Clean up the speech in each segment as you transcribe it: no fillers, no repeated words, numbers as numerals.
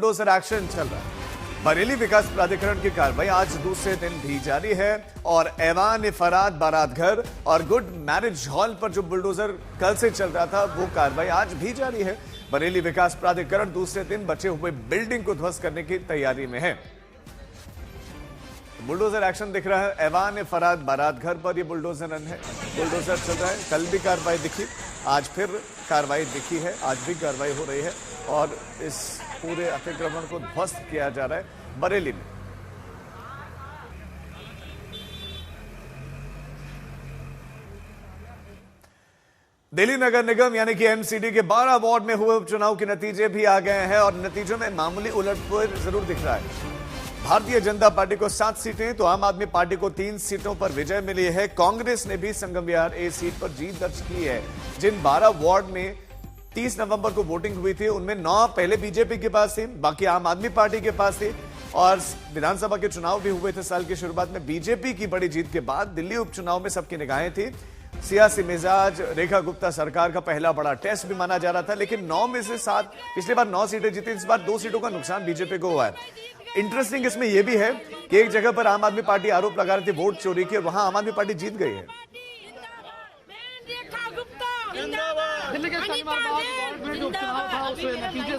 Bulldozer action चल रहा है। बरेली विकास प्राधिकरण की कार्रवाई आज दूसरे दिन भी जारी है और ऐवान फराद बारात घर और गुड मैरिज हॉल पर जो बुलडोजर कल से चल रहा था वो कार्रवाई आज भी जारी है। बरेली विकास प्राधिकरण दूसरे दिन बचे हुए बिल्डिंग को ध्वस्त करने की तैयारी में है। बुलडोजर एक्शन दिख रहा है। ऐवान फराद बारात घर पर ये बुलडोजर रन है, बुलडोजर चल रहा है। कल भी कार्रवाई दिखी, आज फिर कार्रवाई दिखी है, आज भी कार्रवाई हो रही है और इस पूरे अतिक्रमण को ध्वस्त किया जा रहा है बरेली में। दिल्ली नगर निगम यानी कि एमसीडी के 12 वार्ड में हुए उपचुनाव के नतीजे भी आ गए हैं और नतीजों में मामूली उलटफेर जरूर दिख रहा है। भारतीय जनता पार्टी को 7 सीटें तो आम आदमी पार्टी को 3 सीटों पर विजय मिली है। कांग्रेस ने भी संगम विहार ए सीट पर जीत दर्ज की है। जिन 12 वार्ड में 30 नवंबर को वोटिंग हुई थी उनमें 9 पहले बीजेपी के पास थी, बाकी आम आदमी पार्टी के पास थी। और विधानसभा के चुनाव भी हुए थे साल की शुरुआत में। बीजेपी की बड़ी जीत के बाद दिल्ली उपचुनाव में सबकी निगाहें थी। सियासी मिजाज रेखा गुप्ता सरकार का पहला बड़ा टेस्ट भी माना जा रहा था, लेकिन 9 में से 7, पिछली बार 9 सीटें जीती, इस बार 2 सीटों का नुकसान बीजेपी को हुआ है। इंटरेस्टिंग इसमें यह भी है कि एक जगह पर आम आदमी पार्टी आरोप लगा रही थी वोट चोरी की, वहां आम आदमी पार्टी जीत गई है। दिल्ली के शालीमार बाग वार्ड में जो उपचुनाव था उसमें नतीजे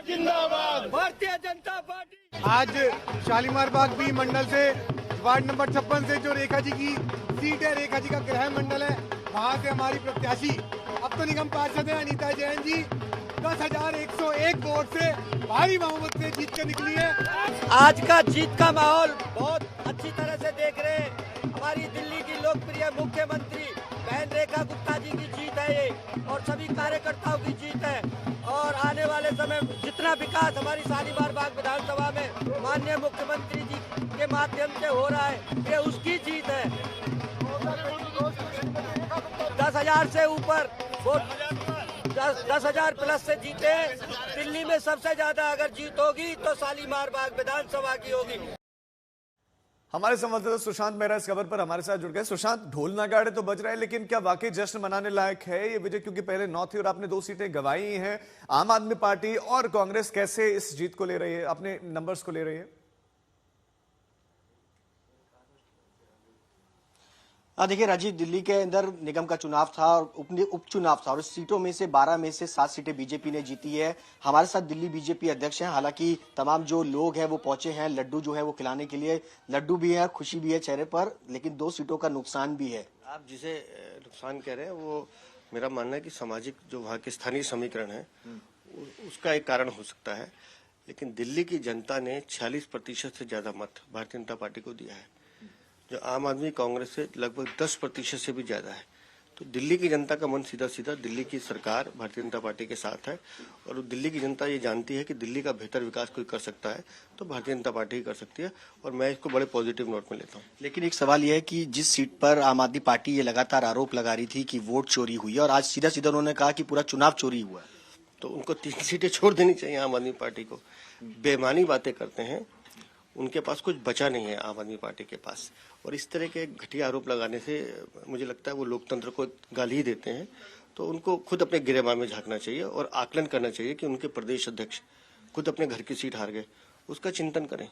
जिंदाबाद भारतीय जनता पार्टी। आज शालीमार बाग बी मंडल से वार्ड नंबर 56 से जो रेखा जी की सीट है, रेखा जी का गृह मंडल है, वहां से हमारी प्रत्याशी अब तो निगम पार्षद है अनीता जैन जी 10,101 वोट से भारी बहुमत से जीत के निकली है। आज का जीत का माहौल बहुत अच्छी तरह से देख रहे हैं। हमारी दिल्ली की लोकप्रिय मुख्यमंत्री बहन रेखा गुप्ता जी की जीत है ये, और सभी कार्यकर्ताओं की जीत है। और आने वाले समय जितना विकास हमारी शालीमार बाग विधानसभा में माननीय मुख्यमंत्री जी के माध्यम से हो रहा है, ये उसकी जीत है। 10,000 से ऊपर वोट, 10,000 प्लस से जीते। दिल्ली में सबसे ज्यादा अगर जीत होगी तो शालीमार बाग विधानसभा की होगी। हमारे संवाददाता सुशांत मेहरा इस खबर पर हमारे साथ जुड़ गए। सुशांत, ढोल नगाड़े तो बज रहे हैं, लेकिन क्या वाकई जश्न मनाने लायक है ये विजय? क्योंकि पहले 9 थी और आपने 2 सीटें गंवाई हैं। आम आदमी पार्टी और कांग्रेस कैसे इस जीत को ले रही है, अपने नंबर्स को ले रही है? देखिए राजीव, दिल्ली के अंदर निगम का चुनाव था और उपचुनाव था और सीटों में से 12 में से 7 सीटें बीजेपी ने जीती है। हमारे साथ दिल्ली बीजेपी अध्यक्ष हैं। हालांकि तमाम जो लोग हैं वो पहुंचे हैं, लड्डू जो है वो खिलाने के लिए। लड्डू भी है, खुशी भी है चेहरे पर, लेकिन 2 सीटों का नुकसान भी है। आप जिसे नुकसान कह रहे हैं वो मेरा मानना है कि सामाजिक जो वहाँ के स्थानीय समीकरण है उसका एक कारण हो सकता है। लेकिन दिल्ली की जनता ने 46% से ज्यादा मत भारतीय जनता पार्टी को दिया है, जो आम आदमी कांग्रेस से लगभग 10% से भी ज्यादा है। तो दिल्ली की जनता का मन सीधा सीधा दिल्ली की सरकार भारतीय जनता पार्टी के साथ है और दिल्ली की जनता ये जानती है कि दिल्ली का बेहतर विकास कोई कर सकता है तो भारतीय जनता पार्टी ही कर सकती है, और मैं इसको बड़े पॉजिटिव नोट में लेता हूँ। लेकिन एक सवाल यह है कि जिस सीट पर आम आदमी पार्टी ये लगातार आरोप लगा रही थी कि वोट चोरी हुई है, और आज सीधा सीधा उन्होंने कहा कि पूरा चुनाव चोरी हुआ है, तो उनको 3 सीटें छोड़ देनी चाहिए आम आदमी पार्टी को। बेमानी बातें करते हैं, उनके पास कुछ बचा नहीं है आम आदमी पार्टी के पास, और इस तरह के घटिया आरोप लगाने से मुझे लगता है वो लोकतंत्र को गाली ही देते हैं। तो उनको खुद अपने गिरेबान में झांकना चाहिए और आकलन करना चाहिए कि उनके प्रदेश अध्यक्ष खुद अपने घर की सीट हार गए, उसका चिंतन करें।